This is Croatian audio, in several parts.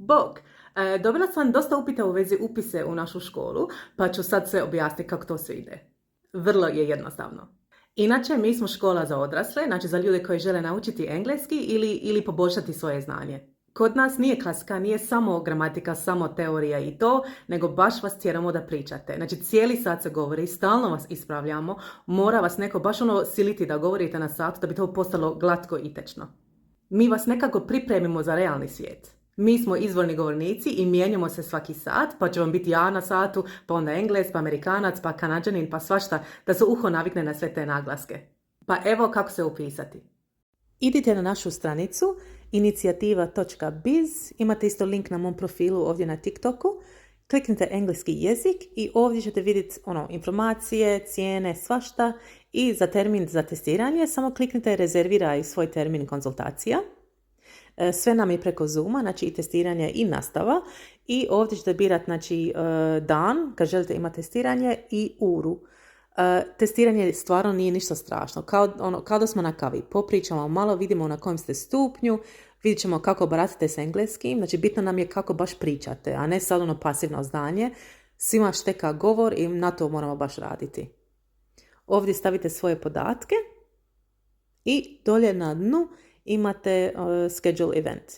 Bog! Dobila sam dosta upita u vezi upise u našu školu, pa ću sad sve objasniti kako to sve ide. Vrlo je jednostavno. Inače, mi smo škola za odrasle, znači za ljude koji žele naučiti engleski ili poboljšati svoje znanje. Kod nas nije klasika, nije samo gramatika, samo teorija i to, nego baš vas tjeramo da pričate. Znači cijeli sat se govori, stalno vas ispravljamo, mora vas neko baš siliti da govorite na sat da bi to postalo glatko i tečno. Mi vas nekako pripremimo za realni svijet. Mi smo izvorni govornici i mijenjamo se svaki sat, pa će vam biti ja na satu, pa onda Engles, pa Amerikanac, pa Kanađanin, pa svašta, da se uho navikne na sve te naglaske. Pa evo kako se upisati. Idite na našu stranicu inicijativa.biz, imate isto link na mom profilu ovdje na TikToku, kliknite engleski jezik i ovdje ćete vidjeti informacije, cijene, svašta i za termin za testiranje samo kliknite rezerviraj svoj termin konzultacija. Sve nam je preko Zooma, znači i testiranje i nastava i ovdje ćete birati znači, dan kad želite imati testiranje i uru. Testiranje stvarno nije ništa strašno. Kao da smo na kavi. Popričamo malo, vidimo na kojem ste stupnju, vidjet ćemo kako baratate s engleskim. Znači bitno nam je kako baš pričate, a ne sad pasivno znanje. Svima šteka govor i na to moramo baš raditi. Ovdje stavite svoje podatke i dolje na dnu imate schedule event.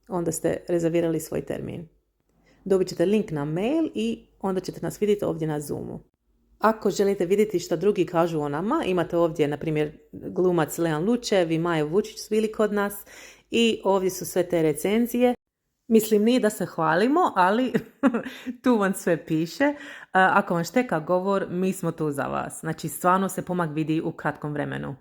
Onda ste rezervirali svoj termin. Dobit ćete link na mail i onda ćete nas vidjeti ovdje na Zoomu. Ako želite vidjeti što drugi kažu o nama, imate ovdje, na primjer, glumac Leon Lučev i Maja Vučić su bili kod nas i ovdje su sve te recenzije. Mislim, nije da se hvalimo, ali tu vam sve piše. Ako vam šteka govor, mi smo tu za vas. Znači, stvarno se pomak vidi u kratkom vremenu.